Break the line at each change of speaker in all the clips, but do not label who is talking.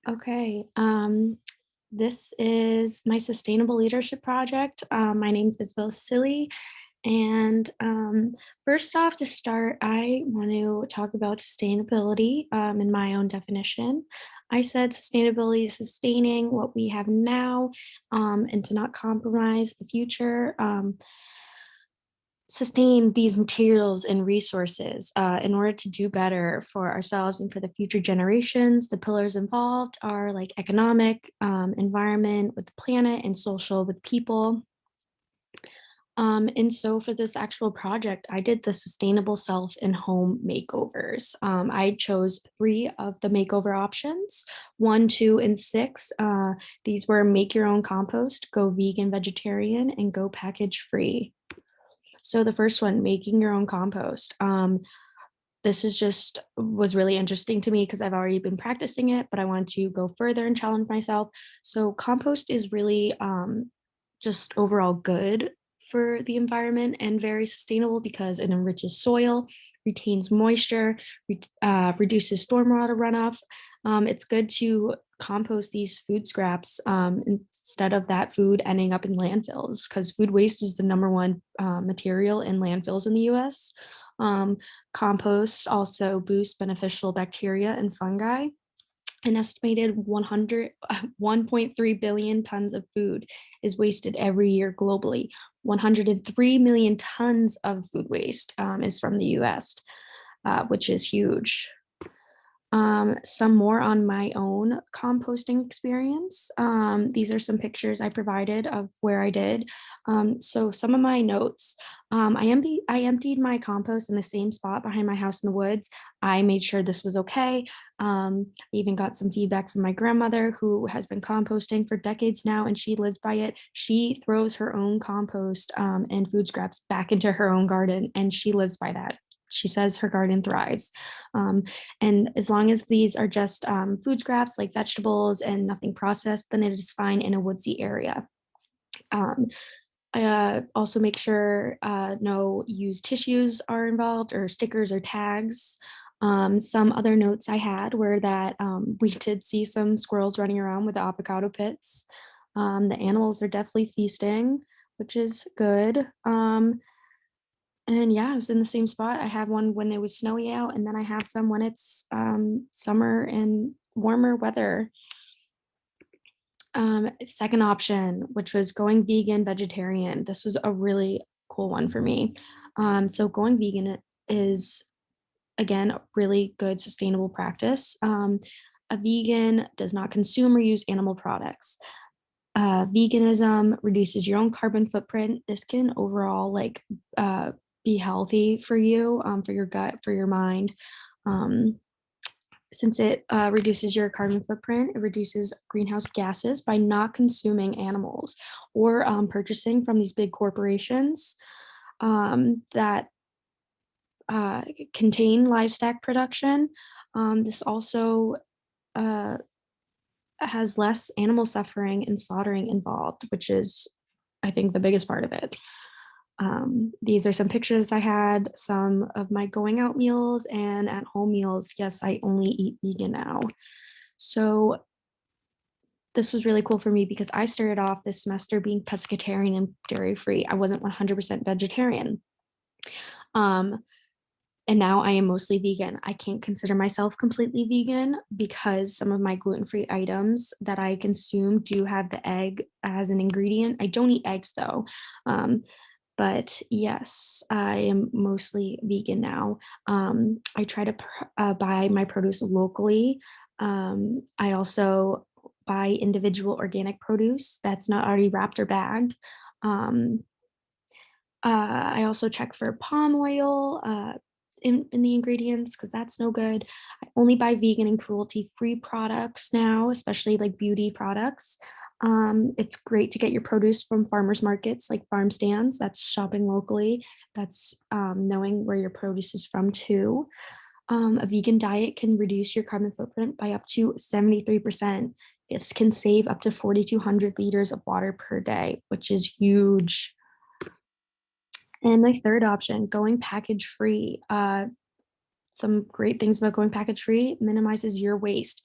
Okay. This is my sustainable leadership project. My name's Isabel Silly. And first off, to start, I want to talk about sustainability in my own definition. I said sustainability is sustaining what we have now and to not compromise the future. Sustain these materials and resources in order to do better for ourselves and for the future generations. The pillars involved are like economic, environment with the planet, and social with people. And so for this actual project, I did the sustainable self and home makeovers. I chose three of the makeover options, one, two, and six. These were make your own compost, go vegan, vegetarian, and go package free. So the first one, making your own compost. This is just was really interesting to me because I've already been practicing it, but I wanted to go further and challenge myself. So compost is really just overall good for the environment and very sustainable because it enriches soil, retains moisture, reduces stormwater runoff. It's good to compost these food scraps instead of that food ending up in landfills because food waste is the number one material in landfills in the US. Um, Compost also boosts beneficial bacteria and fungi. An estimated 1.3 billion tons of food is wasted every year globally. 103 million tons of food waste is from the US, which is huge. Some more on my own composting experience. These are some pictures I provided of where I did. So some of my notes. I emptied my compost in the same spot behind my house in the woods. I made sure this was okay. I even got some feedback from my grandmother who has been composting for decades now and she lived by it. She throws her own compost and food scraps back into her own garden and she lives by that. She says her garden thrives. Um, and as long as these are just food scraps like vegetables and nothing processed, then it is fine in a woodsy area. Um, also make sure no used tissues are involved or stickers or tags. Some other notes I had were that we did see some squirrels running around with the avocado pits. The animals are definitely feasting, which is good. And yeah, I was in the same spot. I had one when it was snowy out, and then I have some when it's summer and warmer weather. Second option, which was going vegan, vegetarian. This was a really cool one for me. So going vegan is again a really good sustainable practice. A vegan does not consume or use animal products. Veganism reduces your own carbon footprint. This can overall uh, be healthy for you, for your gut, for your mind. Um, since it reduces your carbon footprint, it reduces greenhouse gases by not consuming animals or purchasing from these big corporations that uh, contain livestock production. This also uh, has less animal suffering and slaughtering involved, which is, I think, the biggest part of it. These are some pictures I had, some of my going out meals and at home meals. Yes, I only eat vegan now. So this was really cool for me because I started off this semester being pescatarian and dairy free. I wasn't 100% vegetarian. Um, and now I am mostly vegan. I can't consider myself completely vegan because some of my gluten-free items that I consume do have the egg as an ingredient. I don't eat eggs though. Um, but yes, I am mostly vegan now. I try to buy my produce locally. I also buy individual organic produce that's not already wrapped or bagged. Um, I also check for palm oil in the ingredients because that's no good. I only buy vegan and cruelty-free products now, especially like beauty products. It's great to get your produce from farmers markets like farm stands. That's shopping locally. That's knowing where your produce is from too. A vegan diet can reduce your carbon footprint by up to 73%. This can save up to 4,200 liters of water per day, which is huge. And my third option, going package free. Some great things about going package free minimizes your waste.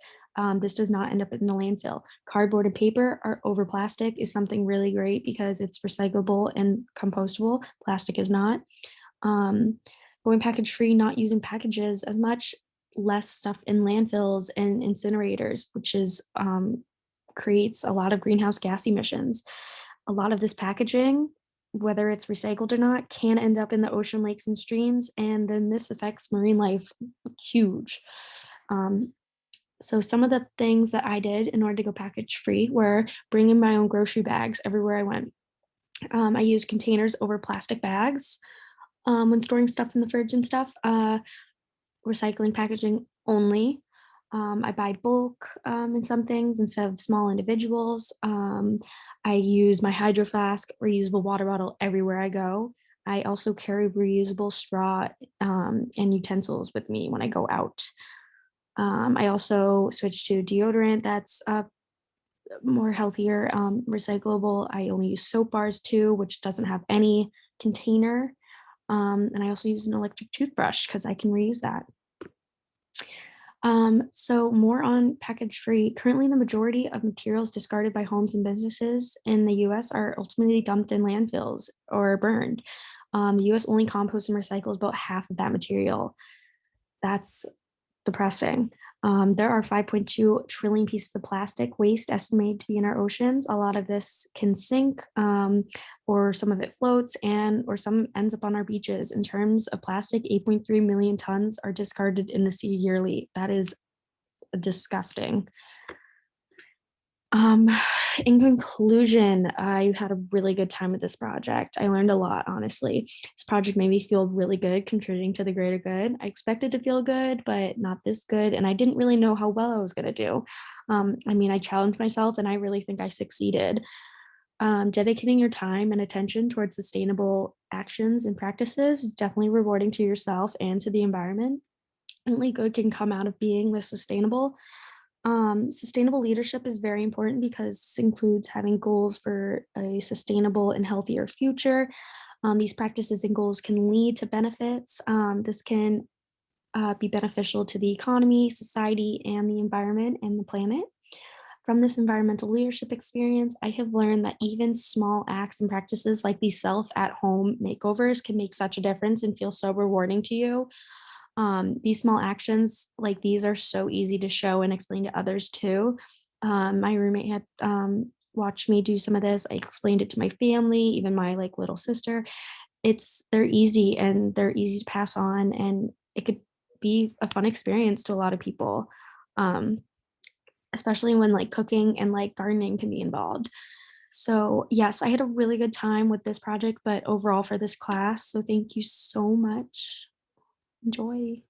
This does not end up in the landfill. Cardboard and paper are over plastic is something really great because it's recyclable and compostable. Plastic is not. Um, Going package free, not using packages as much, less stuff in landfills and incinerators, which is creates a lot of greenhouse gas emissions. A lot of this packaging, whether it's recycled or not, can end up in the ocean, lakes, and streams, and then this affects marine life huge. Um, so some of the things that I did in order to go package free were bringing my own grocery bags everywhere I went. I used containers over plastic bags when storing stuff in the fridge and stuff. Recycling packaging only. I buy bulk in some things instead of small individuals. I use my hydro flask, reusable water bottle everywhere I go. I also carry reusable straw and utensils with me when I go out. I also switched to deodorant that's more healthier, recyclable. I only use soap bars too, which doesn't have any container. And I also use an electric toothbrush because I can reuse that. So more on package free. Currently, the majority of materials discarded by homes and businesses in the US are ultimately dumped in landfills or burned. The US only composts and recycles about half of that material. That's depressing. There are 5.2 trillion pieces of plastic waste estimated to be in our oceans. A lot of this can sink, or some of it floats, and or some ends up on our beaches. In terms of plastic, 8.3 million tons are discarded in the sea yearly. That is disgusting. Um, in conclusion, I had a really good time with this project. I learned a lot, honestly. This project made me feel really good, contributing to the greater good. I expected to feel good, but not this good. And I didn't really know how well I was going to do. I mean, I challenged myself and I really think I succeeded. Dedicating your time and attention towards sustainable actions and practices is definitely rewarding to yourself and to the environment. Only good can come out of being this sustainable. Sustainable leadership is very important because this includes having goals for a sustainable and healthier future. These practices and goals can lead to benefits. This can be beneficial to the economy, society, and the environment and the planet. From this environmental leadership experience, I have learned that even small acts and practices like these self at home makeovers can make such a difference and feel so rewarding to you. These small actions like these are so easy to show and explain to others too. My roommate had watched me do some of this. I explained it to my family, even my like little sister. They're easy and they're easy to pass on, and it could be a fun experience to a lot of people. Um, Especially when like cooking and like gardening can be involved. So, yes, I had a really good time with this project, but overall for this class. So, thank you so much. Enjoy.